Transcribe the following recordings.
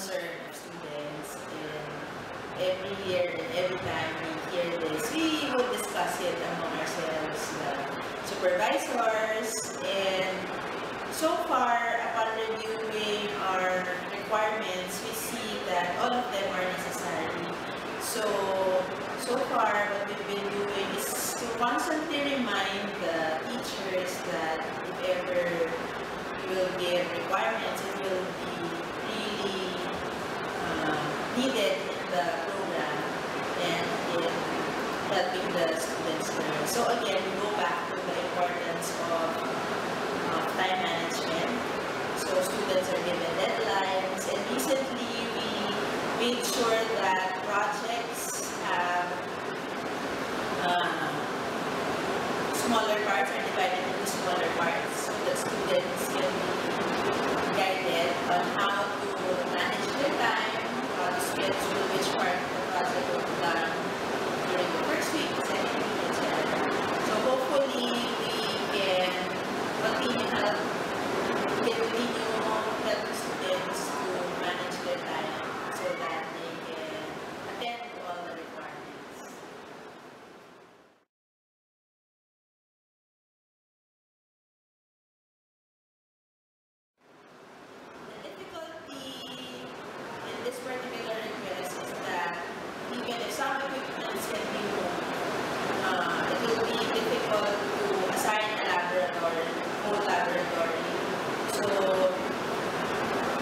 concern of students, and every year and every time we hear this, we would discuss it among ourselves, the supervisors, and so far, upon reviewing our requirements, we see that all of them are necessary. So far, what we've been doing is to constantly remind the teachers that if ever we will give requirements, it will be really needed in the program and in helping the students learn. So again, we go back to the importance of time management. So students are given deadlines, and recently we made sure that projects have smaller parts, are divided into smaller parts, so that students can be guided on how to manage their time, how to schedule which part of the project will be done during the first week, the second week, etc. So hopefully we can continue help students to manage their time so that they can attend to all the requirements. The difficulty in this particular request is that even if some equipment can be moved, it will be difficult to assign a laboratory, whole laboratory. So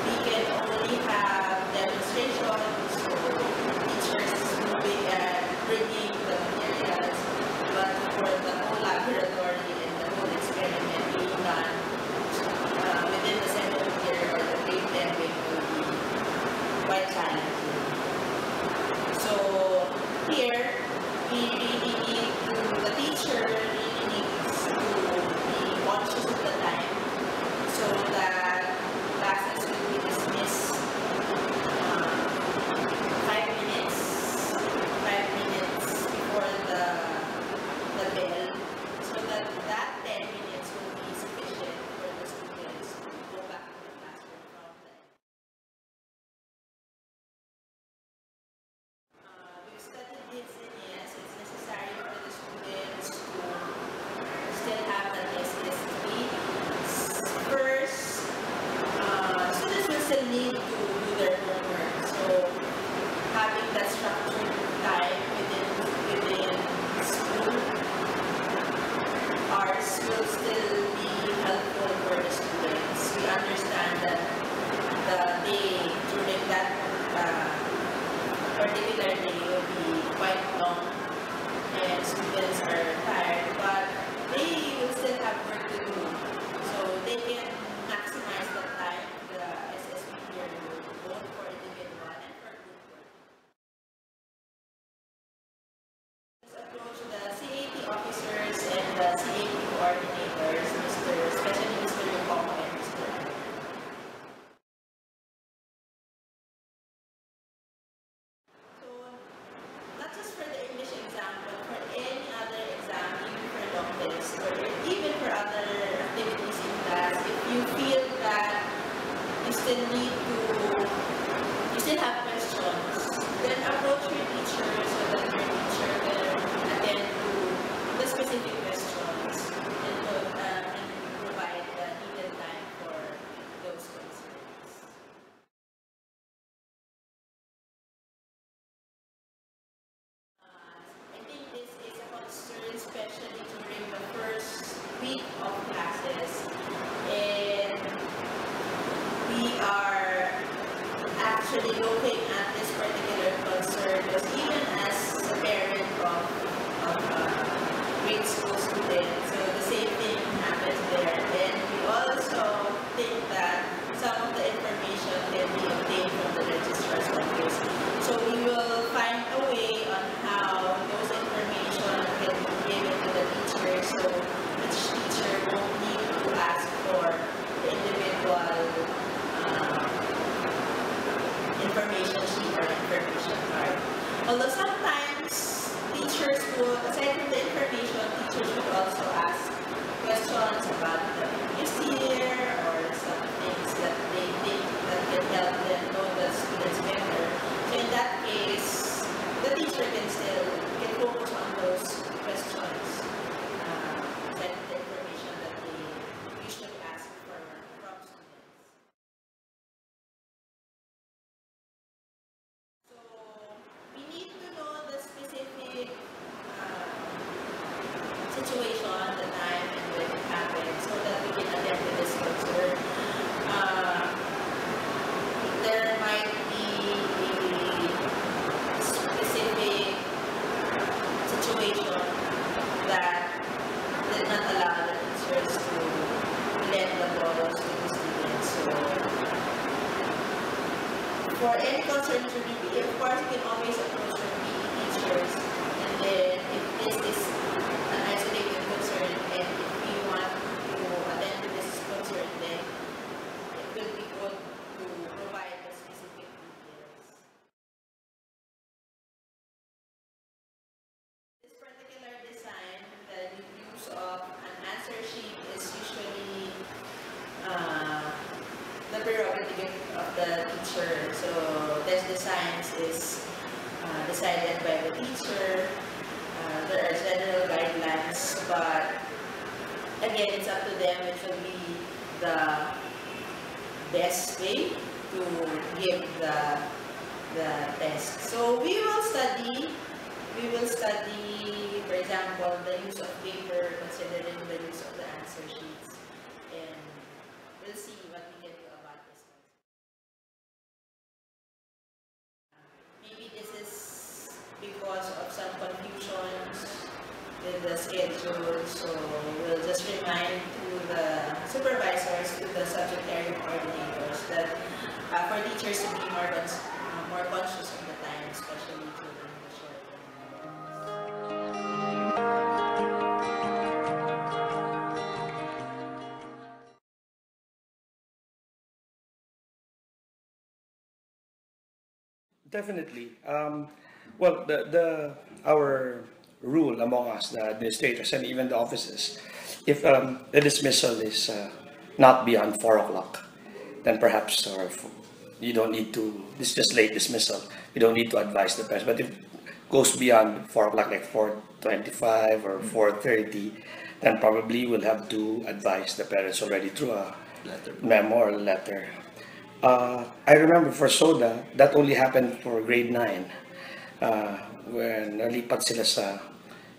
we can only have demonstrations, so teachers moving and bringing the materials, but for the whole laboratory and the whole experiment being done within the second year or the grade 10 week will be quite challenging. So here, we really need to, the teacher really needs to be conscious of the time so that classes will be dismissed 5 minutes before the bell, so that 10 minutes will be sufficient for the students to go back to the classroom from there. We've studied this, and yes, it's necessary for the students to still have the history. First, students will still need to do their homework, so having that structured time within school hours will still be helpful for the students. We understand that the day during that particular day will be quite long and students are tired, but they will still have work to do, so they can maximize the time, the SSP year, both for individual and for group work. Let's approach the CAT officers and the CAT coordinators, especially Mr. Yokomo and Mr. Allen. So, not just for the English exam, but for any other exam, even for long test, or even for other activities in class, if you feel that you still have questions, then approach your teacher so that your teacher will attend to the specific questions and provide the needed time for those concerns. I think this is a concern, especially during the first week of classes, and we are actually looking at this particular concern because even as a parent of grade school students, so the same thing happens there, and we also think that some of the information can be obtained from the registrar's office. So we will find a way on how those information can be given to the teacher, so each teacher won't need to ask for the individual information sheet or information card. Although sometimes teachers would, aside from the information, teachers would also ask questions about the previous year or some things that they think that can help them know the the teacher. So test designs is decided by the teacher. There are general guidelines, but again, it's up to them which will be the best way to give the test. So we will study, for example, the use of paper, considering the use of the answer sheets, and we'll see what we can do about this. Maybe this is because of some confusions with the schedule, so we'll just remind to the supervisors, to the subject area coordinators, that for teachers to be more conscious of the time, especially during the short term. Definitely. Well, our rule among us, the administrators and even the offices, if the dismissal is not beyond 4 o'clock, then perhaps you don't need to. This is just late dismissal. You don't need to advise the parents. But if it goes beyond 4 o'clock, like 4:25 or 4:30, then probably we'll have to advise the parents already through a memo or letter. I remember for SODA, that only happened for grade 9. When nalipat sila sa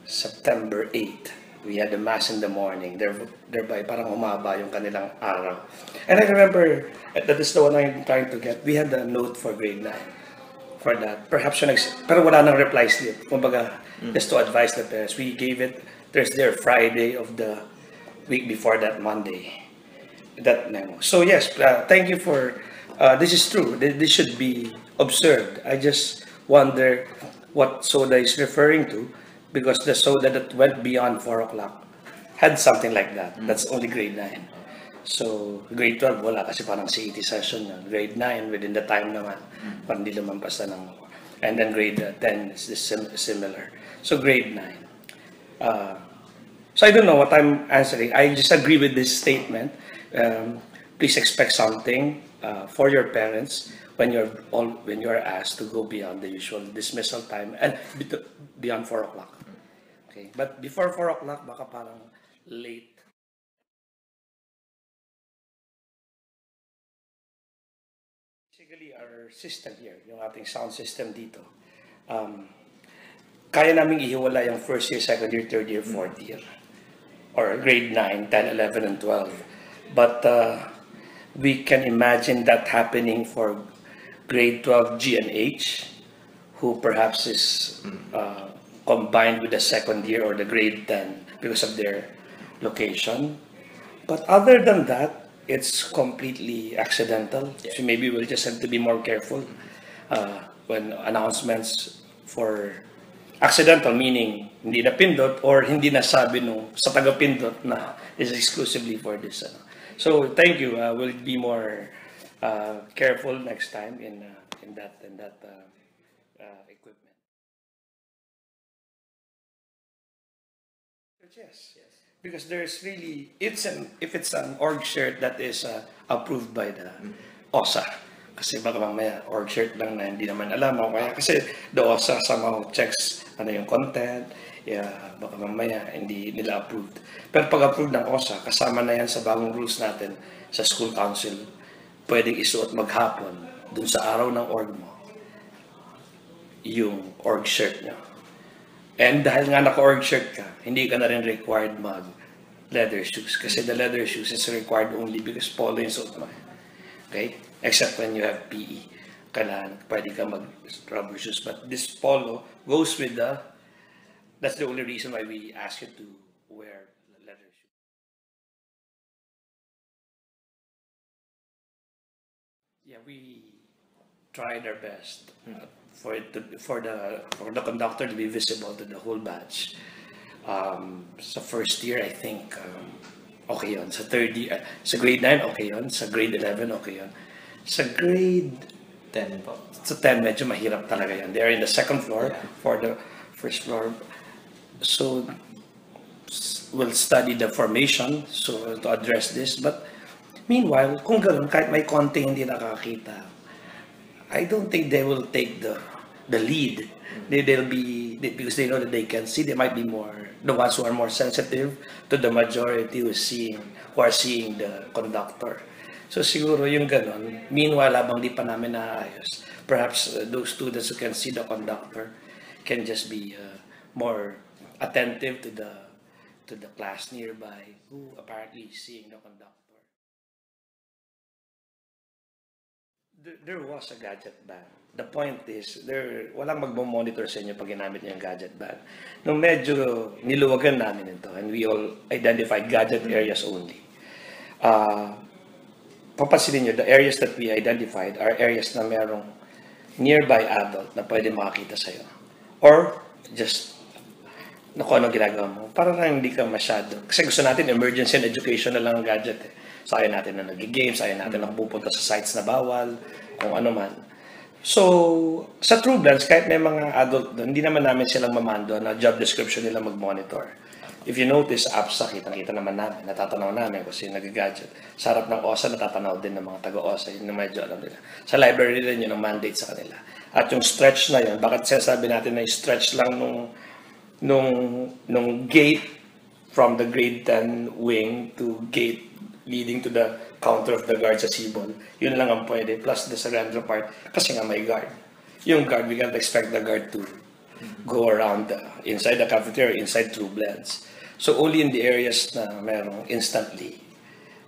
September 8, we had a mass in the morning, thereby parang humaba yung kanilang araw. And I remember, that is the one I'm trying to get, we had a note for grade 9 for that. Perhaps pero wala nang reply slip. Kumbaga, just to advise the parents, we gave it Thursday or Friday of the week before that Monday, that memo. So yes, thank you for, this is true, this should be observed. I just wonder what SODA is referring to, because the SODA that went beyond 4 o'clock had something like that. That's only grade 9. So grade 12 wala, kasi parang CET session na. Grade 9 within the time naman, parang hindi lumampas na ng, and then grade 10 is similar. So grade 9. So I don't know what I'm answering. I just agree with this statement. Please expect something for your parents when you're asked to go beyond the usual dismissal time and beyond 4 o'clock. Okay, but before 4 o'clock, baka parang late. Basically, our system here, yung ating sound system dito, kaya naming ihiwala yung first year, second year, third year, fourth year, or grade 9, 10, 11, and 12. But we can imagine that happening for grade 12 G and H, who perhaps is combined with the second year or the grade 10 because of their location. But other than that, it's completely accidental. Yeah. So maybe we'll just have to be more careful when announcements for accidental, meaning hindi na pindot or hindi na sabi nung sa taga-pindot na is exclusively for this. So thank you. We'll be more careful next time in that equipment. Yes. Because there's really, if it's an org shirt that is approved by the OSA, kasi baka mamaya org shirt lang na hindi naman alam o kaya kasi the OSA somehow checks ano yung content, baka mamaya hindi nila approved. Pero pag approved ng OSA, kasama na yan sa bagong rules natin sa school council, pwedeng isuot maghapon dun sa araw ng org mo yung org shirt nyo. And dahil nga naka-org shirt ka, hindi ka na rin required mag-leather shoes. Kasi the leather shoes is required only because polo yung suot mo. Okay? Except when you have PE. Kailangan, pwede ka mag-rubber shoes. But this polo goes with that's the only reason why we ask you to wear leather shoes. Yeah, we tried our best. For the conductor to be visible to the whole batch. Sa first year, I think, okay yun. Sa third year, sa grade 9, okay yun. Sa grade 11, okay yun. Sa grade 10 po. Sa 10, medyo mahirap talaga yun. They are in the second floor for the first floor. So, we'll study the formation so to address this. But, meanwhile, kung gano'n, kahit may konting hindi nakakita, I don't think they will take the lead. Because they know that they can see. They might be more the ones who are more sensitive to the majority who are seeing the conductor. So siguro yung ganon. Meanwhile, habang di pa namin naayos, perhaps those students who can see the conductor can just be more attentive to the class nearby who apparently is seeing the conductor. There was a gadget ban. The point is, walang magmo-monitor sa inyo pag ginamit niyo yung gadget ban. Nung medyo niluwagan namin ito, and we all identified gadget areas only, papansinin niyo, the areas that we identified are areas na merong nearby adult na pwede makakita sa'yo. Or, just, kung anong ginagawa mo, para na hindi ka masyado. Kasi gusto natin, emergency and education na lang ang gadget eh. So, ayaw natin na nag-games, ayaw natin na pupunta sa sites na bawal, kung ano man. So, sa True Blends, kahit may mga adult doon, hindi naman namin silang mamando na job description nila mag-monitor. If you notice, apps kitang-kita naman namin, natatanaw namin kasi nag-gadget. Sa harap ng OSA, natatanaw din ng mga taga-OSA, yun na medyo alam nila. Sa library rin yun ang mandate sa kanila. At yung stretch na yun, bakit sinasabi natin na stretch lang nung gate from the grade 10 wing to gate leading to the counter of the guard sa Sibol. Yun lang ang pwede. Plus the surrender part, kasi nga may guard. Yung guard, we can't expect the guard to go around inside the cafeteria, inside True Blends. So only in the areas na merong instantly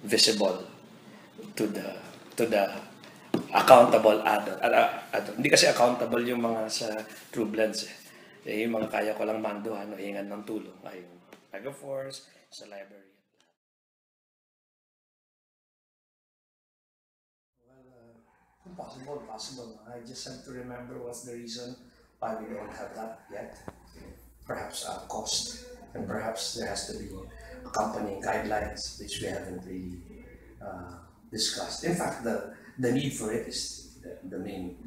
visible to the accountable adult. Hindi kasi accountable yung mga sa True Blends eh. Yung mga kaya ko lang manduhan o hingan ng tulong ay yung Megaforce, sa library. Possible. I just have to remember what's the reason why we don't have that yet. Perhaps cost, and perhaps there has to be accompanying guidelines, which we haven't really discussed. In fact, the need for it is the main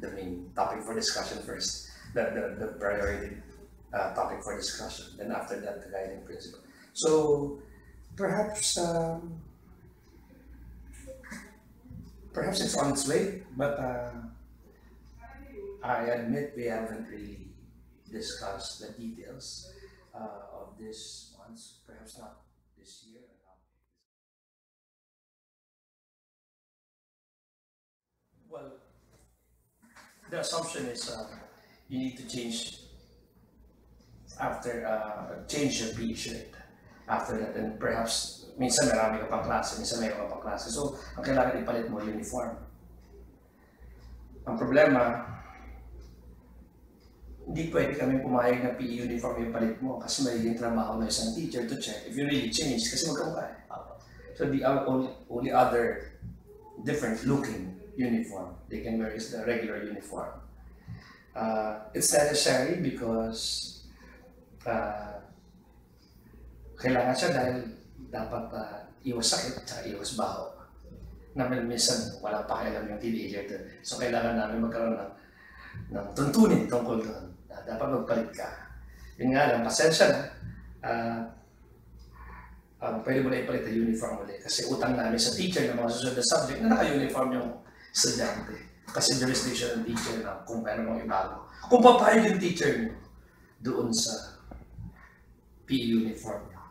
topic for discussion first, the priority topic for discussion. Then after that, the guiding principle. So perhaps. Perhaps it's on its way, but I admit we haven't really discussed the details of this once, perhaps not this year. Well, the assumption is you need to change change your PE shirt after that, and perhaps minsan marami ka pang klase, minsan mayroon ka pang klase. So, ang kailangan ipalit mo uniform. Ang problema, hindi pwede kami pumayag na PE uniform yung palit mo kasi magiging trabaho ng isang teacher to check if you really change kasi magkamukha eh. So, the only other different looking uniform they can wear is the regular uniform. It's necessary because kailangan siya dahil dapat iwas sakit at iwas baho. Namin minsan wala pa kailan yung teenager doon. So kailangan namin magkaroon ng tuntunin tungkol doon. Dapat magpalit ka. Yun nga lang, pasensya na. Pwede mo na ipalit ang uniform ulit. Kasi utang namin sa teacher ng mga susunod na subject na naka-uniform yung estudyante. Kasi jurisdiction ng teacher na kung paano mong ibago. Kung papayag yung teacher nyo doon sa PE uniform nyo,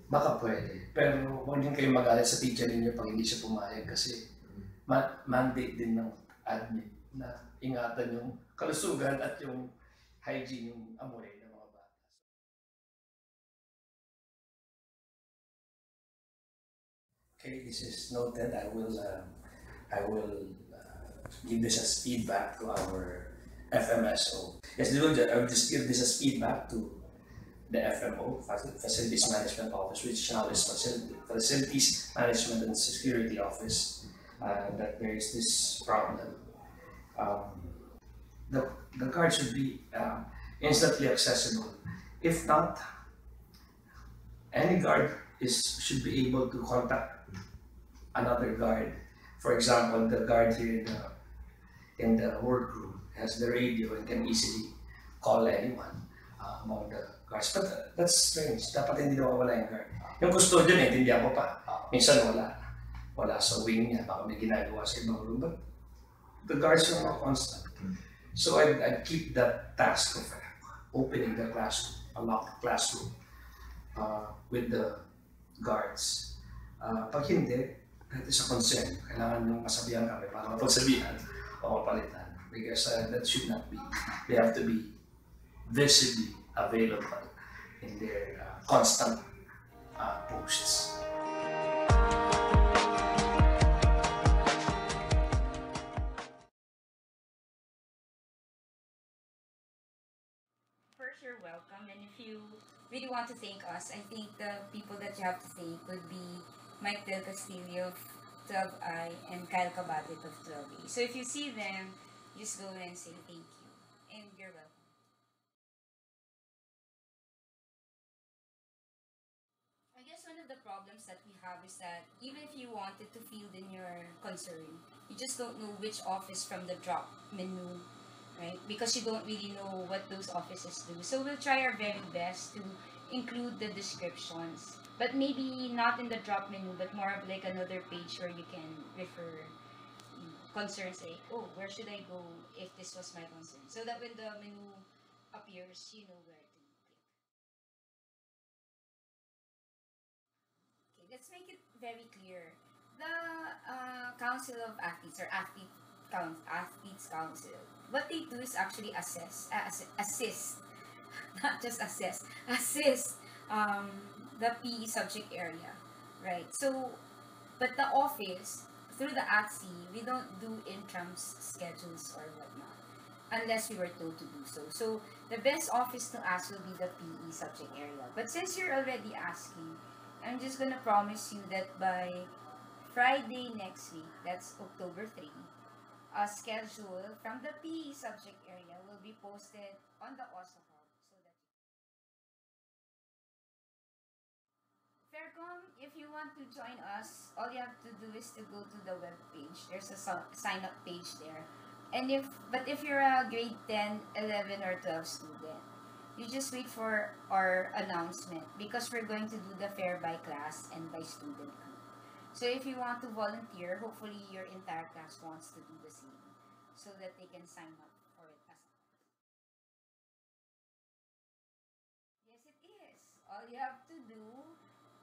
baka pwede. Pero huwag din kayo magalit sa teacher ninyo pag hindi siya pumayag kasi mandate din ng admin na ingatan yung kalusugan at yung hygiene, yung amoy ng mga bata. Okay, this is noted. I will give this as feedback to our FMSO. Yes, I will just give this as feedback to the FMO, Facilities Management Office, which now is Facilities Management and Security Office, that there is this problem. The guard should be instantly accessible. If not, any guard should be able to contact another guard. For example, the guard here in the workroom has the radio and can easily call anyone among the guards. But that's strange. Dapat hindi nawawala yung guard. Yung custodian, intindihan ko pa. Minsan wala sa wing niya. Baka may ginagawa sa ibang room. But the guards are more constant. So I'd keep that task of opening the classroom, unlock the classroom with the guards. Pag hindi, that is a concern. Kailangan yung masabihan kami para mapagsabihan o mapalitan. Because that should not be. They have to be visibly available in their constant posts. First, you're welcome. And if you really want to thank us, I think the people that you have to thank would be Mike Del Castillo of 12I and Kyle Cabatit of 12A. So if you see them, just go and say thank you. And you're welcome. I guess one of the problems that we have is that even if you wanted to field in your concern, you just don't know which office from the drop menu, right? Because you don't really know what those offices do. So we'll try our very best to include the descriptions, but maybe not in the drop menu, but more of like another page where you can refer concerns like, oh, where should I go if this was my concern? So that when the menu appears, you know where to click. Okay, let's make it very clear. The Council of Athletes or Athletes Council, what they do is actually assist, not just assist the PE subject area, right? So, but the office, through the ATSI, we don't do intrams schedules or whatnot unless we were told to do so. So, the best office to ask will be the PE subject area. But since you're already asking, I'm just gonna promise you that by Friday next week, that's October 3, a schedule from the PE subject area will be posted on the OSO Hub so that Faircom, if you want to join us, all you have to do is to go to the web page. There's a sign up page there. And if you're a grade 10, 11 or 12 student, you just wait for our announcement because we're going to do the fair by class and by student group. So if you want to volunteer, hopefully your entire class wants to do the same so that they can sign up for it as well. Yes, it is. All you have to do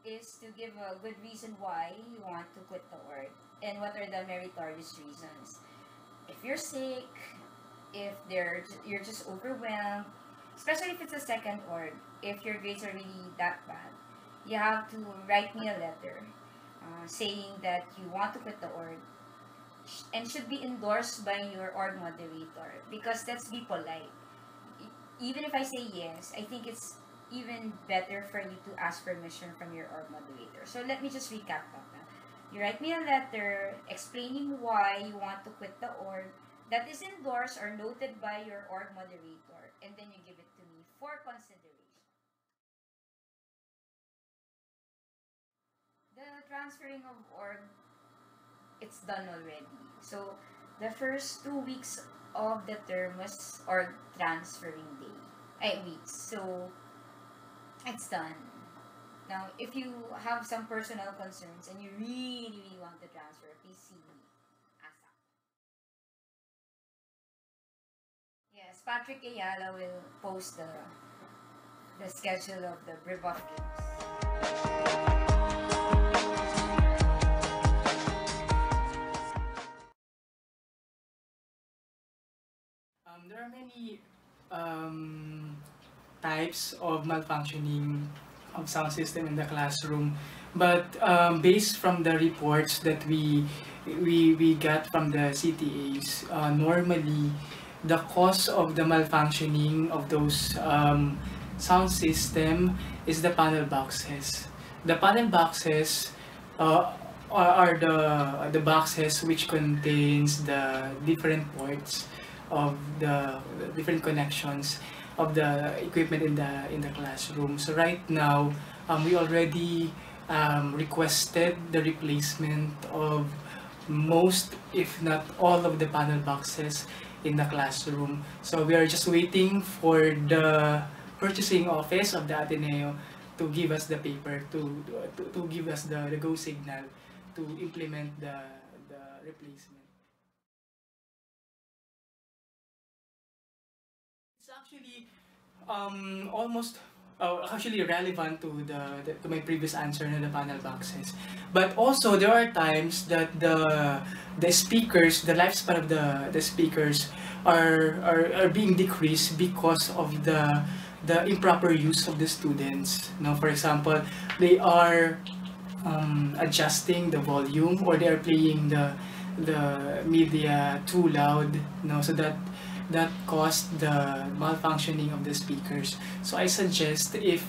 is to give a good reason why you want to quit the org and what are the meritorious reasons. If you're sick, if you're just overwhelmed, especially if it's a second org, if your grades are really that bad, you have to write me a letter saying that you want to quit the org and should be endorsed by your org moderator because let's be polite. Even if I say yes, I think it's even better for you to ask permission from your org moderator. So let me just recap that. You write me a letter explaining why you want to quit the org that is endorsed or noted by your org moderator, and then you give it to me for consideration. The transferring of org, it's done already. So the first 2 weeks of the term was org transferring weeks. So it's done. Now, if you have some personal concerns and you really, really want to transfer, please see me ASAP. Yes, Patrick Ayala will post the schedule of the Brebuff Games. There are many types of malfunctioning of sound system in the classroom, but based from the reports that we got from the CTAs, normally the cause of the malfunctioning of those sound system is the panel boxes. The panel boxes are the boxes which contains the different ports of the different connections of the equipment in the classroom. So right now, we already requested the replacement of most, if not all, of the panel boxes in the classroom. So we are just waiting for the purchasing office of the Ateneo to give us the paper to give us the go signal to implement the replacement. Almost actually relevant to to my previous answer na the panel boxes. But also there are times that the speakers, the lifespan of the speakers are being decreased because of the improper use of the students. Now, for example, they are adjusting the volume, or they are playing the media too loud, so that caused the malfunctioning of the speakers. So I suggest, if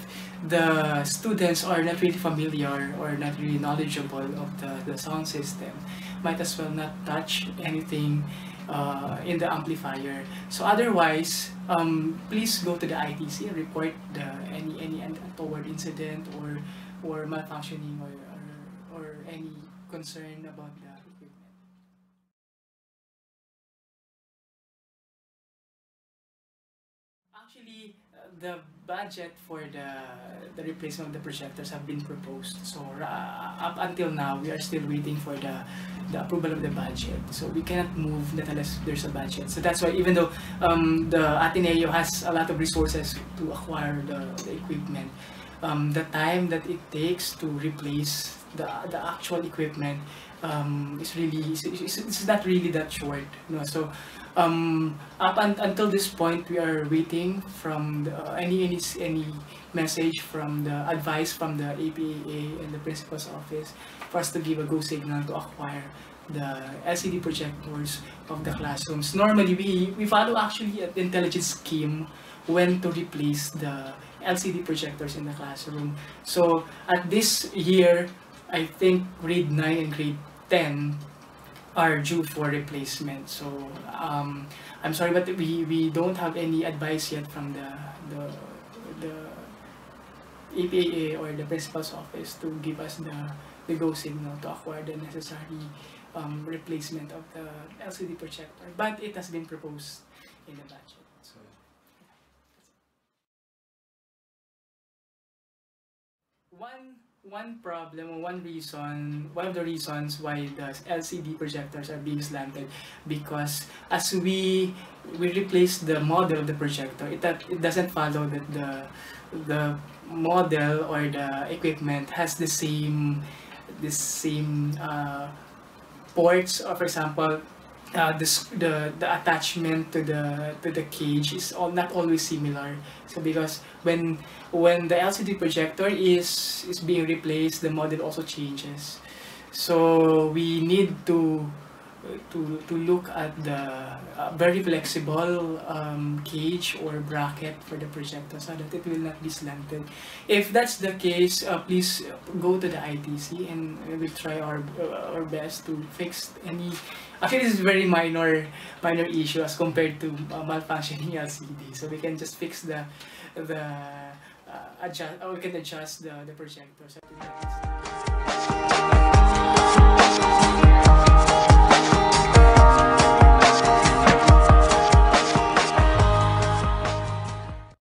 the students are not really familiar or not really knowledgeable of the sound system, might as well not touch anything in the amplifier. So otherwise, please go to the ITC and report any untoward incident or malfunctioning or any concern about the equipment. Actually, the budget for the replacement of the projectors have been proposed. So up until now, we are still waiting for the approval of the budget. So we cannot move that unless there's a budget. So that's why, even though the Ateneo has a lot of resources to acquire the equipment, the time that it takes to replace the actual equipment is really it's not really that short. So until this point, we are waiting from any message from the advice from the APAA and the principal's office for us to give a go signal to acquire the LCD projectors of the classrooms. Normally, we follow actually an intelligence scheme when to replace the LCD projectors in the classroom. So at this year, I think grade 9 and grade 10 are due for replacement. So I'm sorry, but we don't have any advice yet from the EPAA or the principal's office to give us the go signal to acquire the necessary replacement of the LCD projector. But it has been proposed in the budget. So one problem, one of the reasons why the LCD projectors are being slanted, because as we replace the model of the projector, it doesn't follow that the model or the equipment has the same ports, or for example, the attachment to the cage is not always similar. So because when the LCD projector is being replaced, the model also changes. So we need to look at the very flexible cage or bracket for the projector so that it will not be slanted. If that's the case, please go to the ITC and we will try our best to fix any. Actually, this is very minor issue as compared to malfunctioning LCD. So we can just fix adjust, or we can adjust the projector so